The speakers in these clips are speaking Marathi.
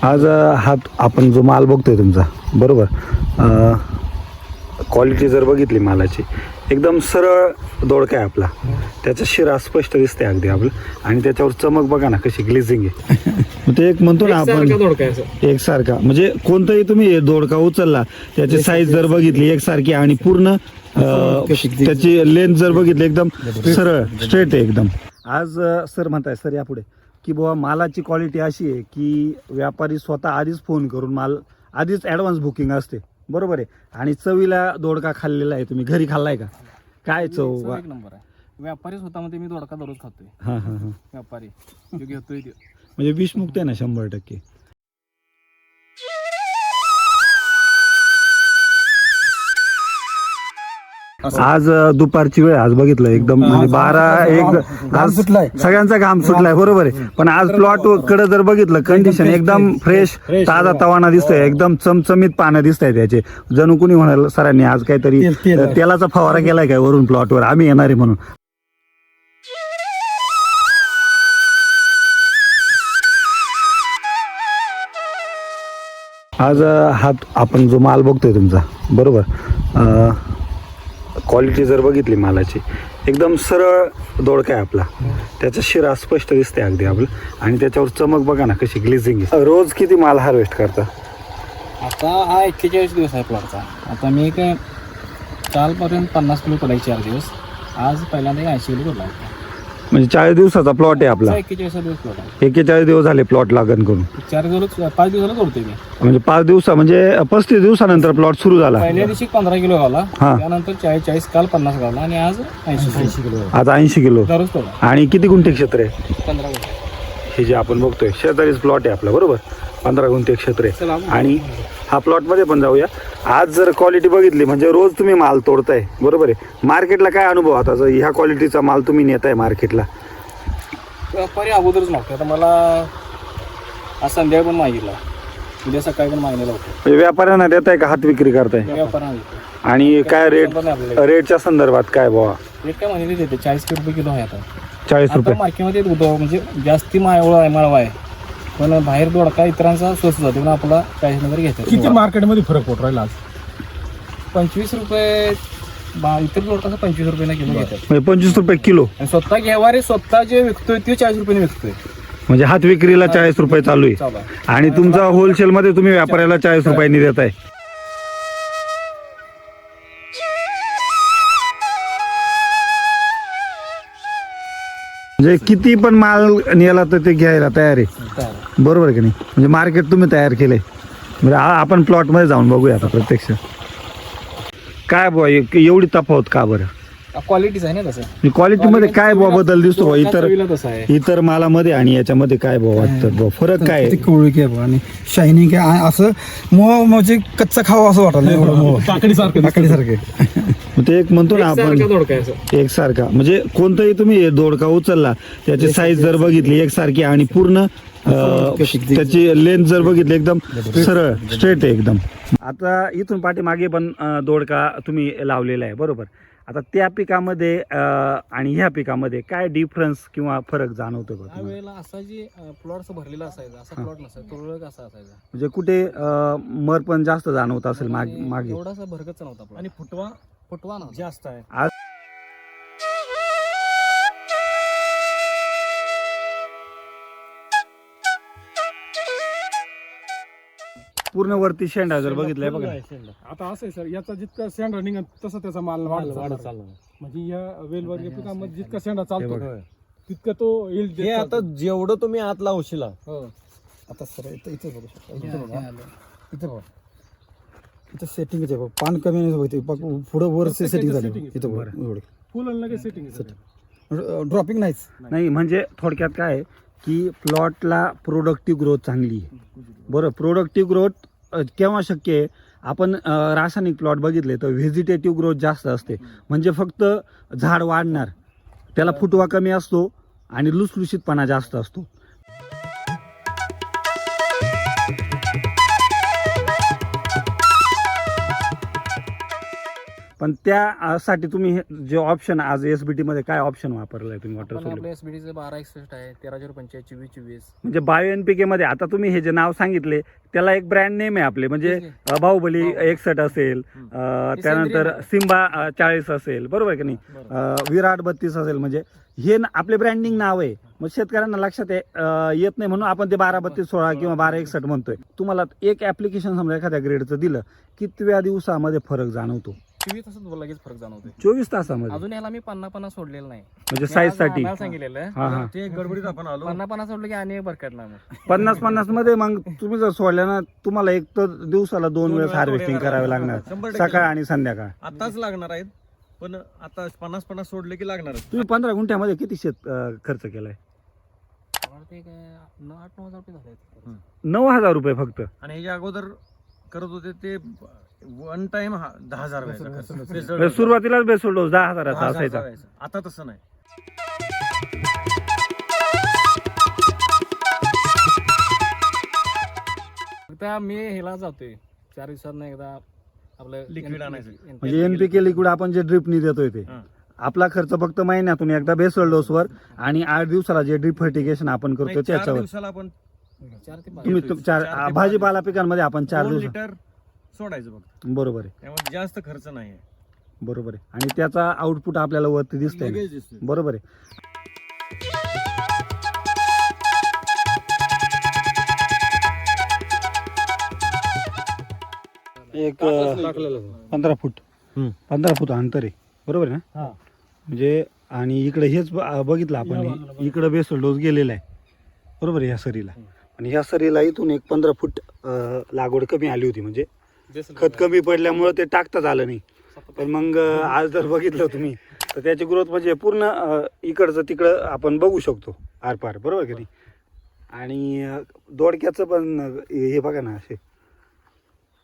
आज हा आपण जो माल बघतोय तुमचा बरोबर, क्वालिटी जर बघितली मालाची एकदम सरळ दोडका आहे आपला, त्याचा शिरा स्पष्ट दिसते अगदी आपलं, आणि त्याच्यावर चमक बघा ना कशी ग्लेझिंग आहे. ते एक म्हणतो ना आपण एकसारखा, म्हणजे कोणताही तुम्ही दोडका उचलला त्याची साईज जर बघितली एकसारखी आणि पूर्ण त्याची लेंथ जर बघितली एकदम सरळ स्ट्रेट आहे एकदम. आज सर म्हणताय सर यापुढे की बुवा मालाची क्वालिटी अशी आहे की व्यापारी स्वतः आधीच फोन करून माल आधीच ॲडव्हान्स बुकिंग असते बरोबर आहे. आणि चवीला दोडका खाल्लेला आहे, तुम्ही घरी खाल्लाय का? काय चव? एक नंबर आहे. व्यापारी स्वतःमध्ये मी दोडका दररोज खातोय. हां हां हां, व्यापारी जो घेतोय ते म्हणजे विषमुक्त आहे ना 100%. आज दुपारची वेळ आज बघितलं एकदम म्हणजे 12-1 आज सगळ्यांचा घाम सुटलाय बरोबर आहे. पण आज प्लॉट कडे जर बघितलं कंडिशन एकदम फ्रेश ताजा तवाना दिसतोय, एकदम चमचमीत पानं दिसत आहे त्याचे. जणू कुणी म्हणाल सरांनी आज काहीतरी तेलाचा फवारा केलाय काय वरून प्लॉटवर, आम्ही येणार आहे म्हणून. आज हा आपण जो माल बघतोय तुमचा बरोबर, क्वालिटी जर बघितली मालाची एकदम सरळ दोडका आहे आपला, त्याचा शिरा स्पष्ट दिसते अगदी आपलं, आणि त्याच्यावर चमक बघा ना कशी ग्लेझिंग आहे. रोज किती माल हार्वेस्ट करता? आता हा 41 दिवस आहे प्लॉटचा. आता मी काय कालपर्यंत 50 किलो करायचे 4 दिवस, आज पहिल्यांदा 80 किलो करला. म्हणजे 40 दिवसाचा प्लॉट आहे आपला. 41 दिवस प्लॉट आहे. 41 दिवस झाले प्लॉट लागण करून. 4 दिवस 5 दिवसाला करतोय मी. म्हणजे 5 दिवसा म्हणजे 35 दिवसानंतर प्लॉट सुरू झाला. पहिल्या दिवशी 15 किलो घाला, हा. त्यानंतर 40 काल 50 घाला, आणि आज 80 किलो. आता 80 किलो. दररोज तोडा. आणि किती गुंठे क्षेत्र आहे? 15 किलो. हे जे आपण बघतोय 46 प्लॉट आहे आपला बरोबर, 15 गुंठे क्षेत्र आहे. आणि हा प्लॉटमध्ये पण जाऊया. आज जर क्वालिटी बघितली म्हणजे रोज तुम्ही माल तोडताय बरोबर आहे. मार्केटला काय अनुभव आता जर ह्या क्वालिटीचा माल तुम्ही नेताय मार्केटला? व्यापारी अगोदरच मागतो. आता मला आज संध्याकाळी पण मागितला, उद्या सकाळी पण मागणीला होतो. म्हणजे व्यापाऱ्यांना देताय का हात विक्री करताय? व्यापाऱ्यांना. आणि काय रेटच्या संदर्भात काय बाबा? रेट काय माहिती देते 40 रुपये किलो आहे आता. 40 रुपये मार्केटमध्ये म्हणजे जास्ती माळवा आहे, पण बाहेर दोडका इतरांचा स्वस्त जातो, पण आपला 40 नंतर घेतो. किती मार्केटमध्ये फरक पडतो राहिला आज? 25 रुपये इतर दोडका 25 रुपये किलो घेतात. म्हणजे 25 रुपये किलो. आणि स्वतः घेवारे स्वतः जे विकतोय ते 40 रुपये विकतोय. म्हणजे हात विक्रीला 40 रुपये चालू आहे, आणि तुमचा होलसेल मध्ये तुम्ही व्यापाऱ्याला 40 रुपयांनी देताय. म्हणजे किती पण माल नेला तर ते घ्यायला तयार आहे बरोबर की नाही? म्हणजे मार्केट तुम्ही तयार केलंय. म्हणजे आपण प्लॉट मध्ये जाऊन बघूया आता प्रत्यक्ष काय बुवा एवढी तफावत का बरं? क्वालिटीच आहे ना तसं. क्वालिटी मध्ये काय बुवा बदल दिसतो बुवा इतर इतर मालामध्ये आणि याच्यामध्ये काय बुवा वाटतं बुवा फरक काय आहे? कवळी आहे आणि शायनिंग आहे, असं मोह म्हणजे कच्चा खावा असं वाटलं एवढं मोह. काकडीसारखे. ते एक म्हणतो ना आपण दोडका आहे असं. एकसारखा, म्हणजे कोणताही तुम्ही दोडका उचलला त्याची साईज जर बघितली एकसारखी आणि पूर्ण त्याची लेंथ जर बघितली एकदम सरळ स्ट्रेट आहे एकदम. आता इथून पाठीमागे पण दोडका तुम्ही लावलेला आहे बरोबर. आता त्या पिकामध्ये आणि ह्या पिकामध्ये काय डिफरन्स किंवा फरक जाणवतो का त्या वेळेला असा जे प्लॉट भरलेला असायचा, असा प्लॉट नसायचा, तुरळक असा असायचा. म्हणजे कुठे मर पण जास्त जाणवत असेल मागे? एवढासा भरगतच नव्हता plot. आणि फुटवा ना जास्त आहे. आज पूर्ण वरती शेंडा जर बघितलाय बघा. आता असं आहे सर, याचा जितका शेंडा निघत तसा त्याचा माल वाढत चालला. म्हणजे या वेलवर्गीय पिकामध्ये जितका शेंडा चालतो तितका तो येईल. हे आता जेवढं तुम्ही आत लावशील आता सर इथं बघू शकता, इथं बघा, इथं सेटिंगच आहे. पान कमी नाही पुढं वर सेटिंग झाली इथं वर फुल लगेच सेटिंग, ड्रॉपिंग नाहीच. नाही म्हणजे थोडक्यात काय आहे की प्लॉटला प्रोडक्टिव्ह ग्रोथ चांगली आहे बरं. प्रोडक्टिव्ह ग्रोथ केव्हा शक्य आहे? आपण रासायनिक प्लॉट बघितले तर व्हेजिटेटिव्ह ग्रोथ जास्त असते, म्हणजे फक्त झाड वाढणार, त्याला फुटवा कमी असतो आणि लुसलुशीतपणा जास्त असतो. पण पण त्या साठी तुम्ही जे ऑप्शन आज SBT मध्ये काय ऑप्शन वापरलाय तुम्ही वॉटर पण सोल्युशन? आपल्या SBTचं 1261 आहे, 13/45, 24/24. म्हणजे बायो NPK मध्ये आता तुम्ही हे जे नाव सांगितले त्याला एक ब्रँड नेम आहे आपले, म्हणजे बाहुबली 61 असेल, त्यानंतर सिम्बा 40 असेल, बरोबर आहे की नाही, विराट 32 असेल, म्हणजे हे आपले ब्रँडिंग नाव आहे. मग शेतकऱ्यांना लक्षात येत नाही म्हणून आपण ते 12-32-16 किंवा 12-61 म्हणतोय. तुम्हाला एक ऍप्लिकेशन समजा एखाद्या ग्रेडचं दिलं, कितव्या दिवसामध्ये फरक जाणवतो? 24 तासात लगेच फरक जाणवतोय. 24 तासामध्ये. अजून याला मी 50 सोडलेलं नाही, म्हणजे साईज साठी सांगितलेलं. हा हा ते गडबडीत आपण आलो 50 सोडलं की आणि भरकटणार मग. 50-50 मध्ये मग तुम्ही जर सोडल्या ना, तुम्हाला एक तर दिवसाला 2 वेळेस वेळा हार्वेस्टिंग सोडायला करावे लागणार. लागणार, 100% सकाळ आणि संध्याकाळ. आताच लागणार आहेत, पण आता 50-50 सोडले की लागणारच. तुम्ही 15 गुंठ्यामध्ये किती शेत खर्च केलाय? मला ते काय 8-9 हजार रुपये झाले. 9,000 रुपये फक्त. आणि ह्याच्या अगोदर करत होते ते वन टाइम 10,000 व्हायचा खर्च. म्हणजे सुरुवातीलाच बेसोल डोस 10,000चा असायचा. आता तसं नाही. आता मी ह्याला जातोय 4 दिवसात एकदा आपलं Liquid आणायचं. म्हणजे NPK लिक्विड आपण जे ड्रिपनी देतोय ते हा. आपला खर्च फक्त महिन्यातून एकदा बेसोल डोसवर आणि 8 दिवसाला जे ड्रिप फर्टिगेशन आपण करतो नाही, 4 त्याच्यावर. दिवसाला आपण 4 ते 5 तुम्ही देतोय. 4 4 ते भाजीपाला पिकांमध्ये आपण 4 2 दिवस. लिटर सोडायचं फक्त. बरोबर आहे, त्यामुळे जास्त खर्च नाही आहे. बरोबर आहे. आणि त्याचा आउटपुट आपल्याला वरती दिसतंय ना. लगेच दिसतोय. बरोबर आहे. एक 15 फूट हम्म. 15 फूट अंतर आहे, बरोबर आहे ना? म्हणजे आणि इकडे हेच बघितलं आपण, इकडे बेसल डोस गेलेला आहे, बरोबर आहे, ह्या सरीला. आणि ह्या सरीला इथून एक 15 फूट लागवड कमी आली होती, म्हणजे खत कमी पडल्यामुळे ते टाकताच आलं नाही. पण मग आज जर बघितलं तुम्ही तर त्याची ग्रोथ म्हणजे पूर्ण इकडचं तिकडं आपण बघू शकतो आरपार, बरोबर की नाही? आणि दोडक्याचं पण हे बघा ना, असे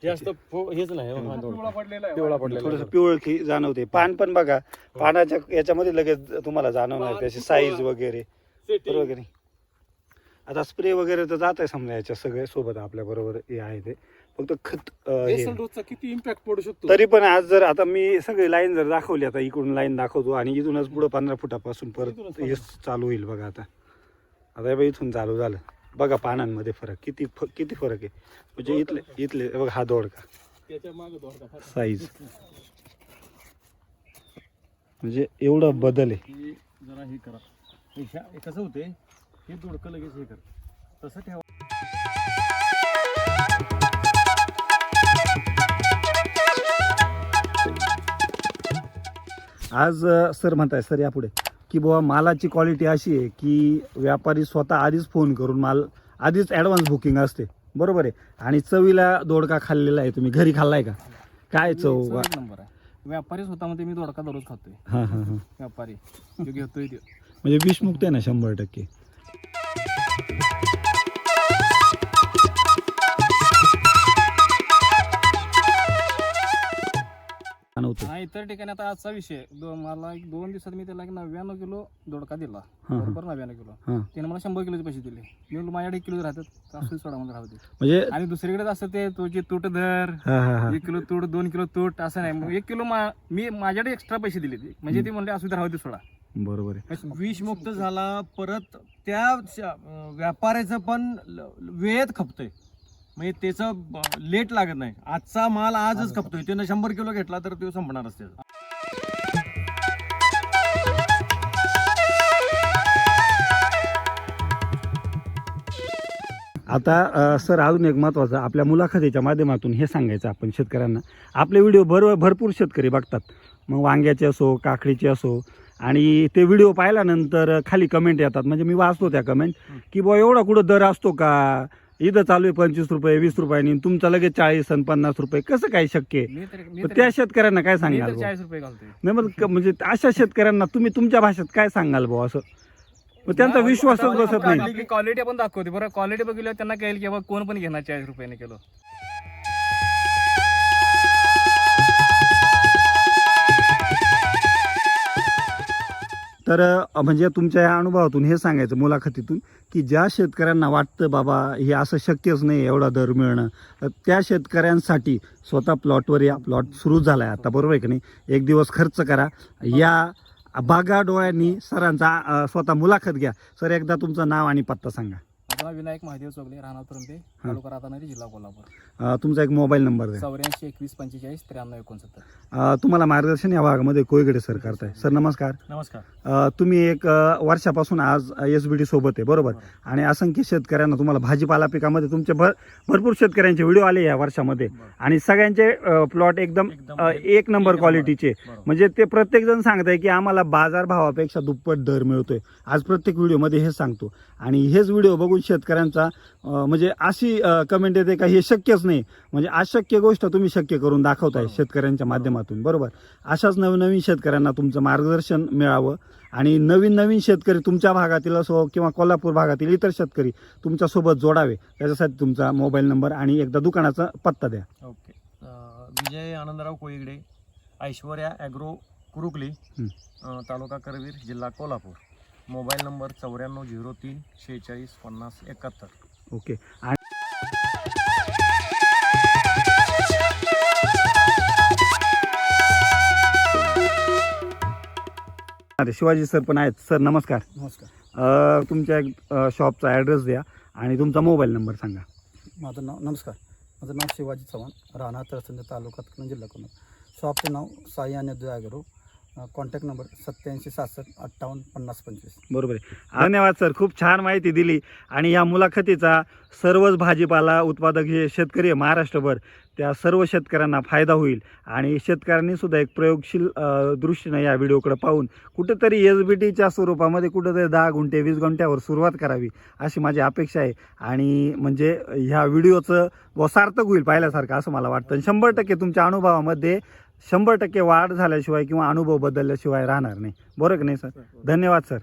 जास्त हेच नाही पिवळा पडलेला आहे. पिवळा पडलेला थोडंसं पिवळकी जाणवते. पान पण बघा, पानाच्या याच्यामध्ये लगेच तुम्हाला जाणवणार त्याची साईज वगैरे, बरोबर की नाही? आता स्प्रे वगैरे तर जात आहे समजा याच्या सगळे सोबत आपल्या बरोबर हे आहे ते, फक्त खत हे बेसल डोसचा किती इम्पॅक्ट पडू शकतो? तरी पण आज जर आता मी सगळी लाईन जर दाखवली, आता इकडून लाईन दाखवतो आणि इथूनच पुढे 15 फुटापासून परत हे चालू होईल बघा. आता आता इथून चालू झालं बघा, पानांमध्ये फरक किती फरक आहे. म्हणजे इथले बघा, हा दोडका त्याच्या मागे दोडका साईज, म्हणजे एवढा बदल आहे. हे जरा हे करा. हे कसं होते, हे दोडकं लगेच हे कर तसं ठेवा. आज सर म्हणताय, सर यापुढे, की बाबा मालाची क्वालिटी अशी आहे की व्यापारी स्वतः आधीच फोन करून माल आधीच ॲडव्हान्स बुकिंग असते, बरोबर आहे. आणि चवीला दोडका खाल्लेला आहे, तुम्ही घरी खाल्लाय का? काय चव? एक नंबर आहे. व्यापारी स्वतःमध्ये मी दोडका दररोज खातोय. हां हां हां. व्यापारी जो घेतोय तो. म्हणजे विषमुक्त आहे ना 100%. हा, इतर ठिकाणी आता आजचा विषय मला 2 दिवसात मी त्याला 99 किलो दोडका दिला, हा. बरोबर 99 किलो. हां, त्याने मला 100 किलोचे पैसे दिले. मी म्हणलो माझ्याकडे 1 किलो राहतात, असं सोडामध्ये राहते. म्हणजे आणि दुसरीकडे असं ते तुझी तूट धर, हां हां हां. 1 किलो तूट, 2 किलो तूट, असं नाही. मग 1 किलो मी माझ्याकडे एक्स्ट्रा पैसे दिले ते, म्हणजे ते म्हणले असू दे, राहू दे, सोडा. बरोबर आहे. विषमुक्त झाला, परत त्या व्यापाऱ्याचं पण वेळेत खपतोय, म्हणजे त्याचं लेट लागत नाही. आजचा माल आजच खपतोय. त्यानं 100 किलो घेतला तर तो संपणारच त्याचा. आता सर अजून एक महत्त्वाचं आपल्या मुलाखतीच्या माध्यमातून हे सांगायचं आपण शेतकऱ्यांना, आपले व्हिडिओ भरपूर शेतकरी बघतात, मग वांग्याचे असो, काकडीचे असो, आणि ते व्हिडिओ पाहिल्यानंतर खाली कमेंट येतात, म्हणजे मी वाचतो त्या कमेंट, की बुवा एवढा कुठं दर असतो का, इथं चालू आहे 25 रुपये 20 रुपयांनी, तुमचा लगेच 40 आणि 50 रुपये, कसं काय शक्य आहे? मी तर त्या शेतकऱ्यांना काय सांगाल बुवा? 40 रुपये घालतोय. नाही मग म्हणजे अशा शेतकऱ्यांना तुम्ही तुमच्या भाषेत काय सांगाल बुवा असं? मग त्यांचा विश्वासच बसत नाही. क्वालिटी पण दाखवते, बरं क्वालिटी बघितल्यावर त्यांना कळेल की बाबा कोण पण घेणार 40 रुपयाने किलो. तर म्हणजे तुमच्या या अनुभवातून हे सांगायचं मुलाखतीतून की ज्या शेतकऱ्यांना वाटतं बाबा हे असं शक्यच नाही एवढा दर मिळणं, तर त्या शेतकऱ्यांसाठी स्वतः प्लॉटवर या. प्लॉट सुरू झाला आहे आता, बरोबर आहे की नाही. एक दिवस खर्च करा, या बागा डोळ्यांनी सरांचा स्वतः मुलाखत घ्या. सर एकदा तुमचं नाव आणि पत्ता सांगा. माझं नाव विनायक महादेव चोगले, राहणार तुरंबे, तालुका राधानगरी, जिल्हा कोल्हापूर. तुमचा एक मोबाईल नंबर द्या. 84 21 45 93 69. तुम्हाला मार्गदर्शन या भागामध्ये कोयगडे सर करताय. सर नमस्कार. नमस्कार. तुम्ही एक वर्षापासून आज SBD सोबत आहे, बरोबर. आणि असंख्य शेतकऱ्यांना तुम्हाला भाजीपाला पिकामध्ये तुमचे भरपूर शेतकऱ्यांचे व्हिडिओ आले या वर्षामध्ये आणि सगळ्यांचे प्लॉट एकदम एक नंबर क्वालिटीचे. म्हणजे ते प्रत्येक जण सांगताय की आम्हाला बाजारभावापेक्षा दुप्पट दर मिळतोय. आज प्रत्येक व्हिडिओमध्ये हेच सांगतो आणि हेच व्हिडिओ बघून शेतकऱ्यांचा म्हणजे अशी कमेंट येते का हे शक्यच नाही. म्हणजे अशक्य गोष्ट तुम्ही शक्य करून दाखवताय शेतकऱ्यांच्या माध्यमातून, बरोबर. अशाच नवीन शेतकऱ्यांना तुमचं मार्गदर्शन मिळावं आणि नवीन शेतकरी तुमच्या भागातील असो किंवा कोल्हापूर भागातील इतर शेतकरी तुमच्यासोबत जोडावे, त्याच्यासाठी तुमचा मोबाईल नंबर आणि एकदा दुकानाचा पत्ता द्या. ओके. विजय आनंदराव कोळीगडे, ऐश्वर्या ॲग्रो कुरुकली, तालुका करवीर, जिल्हा कोल्हापूर. Mobile number 9403 46 50 71. ओके. आणि शिवाजी सर पण आहेत. सर नमस्कार. नमस्कार. तुमच्या शॉपचा ॲड्रेस द्या आणि तुमचा मोबाईल नंबर सांगा. माझं नाव शिवाजी चव्हाण, राहणार तरसंद, तालुका हातकणंगले, जिल्हा कोल्हापूर. शॉपचं नाव साई आणि ॲग्रो. Contact number 87 67 58 50 25. बरोबर आहे. धन्यवाद सर, खूप छान माहिती दिली. आणि या मुलाखतीचा सर्वच भाजीपाला उत्पादक जे शेतकरी आहे महाराष्ट्रभर, त्या सर्व शेतकऱ्यांना फायदा होईल आणि शेतकऱ्यांनी सुद्धा एक प्रयोगशील दृष्टीने या व्हिडिओकडे पाहून कुठेतरी SBDच्या स्वरूपामध्ये कुठेतरी 10 गुंठे 20 गुंठ्यावर सुरुवात करावी अशी माझी अपेक्षा आहे. आणि म्हणजे ह्या व्हिडिओचं सार्थक होईल पाहिल्यासारखं असं मला वाटतं. 100% तुमच्या अनुभवामध्ये 100% वाढ झाल्याशिवाय किंवा अनुभव बदलल्याशिवाय राहणार नाही, बरोबर की नाही सर. धन्यवाद सर.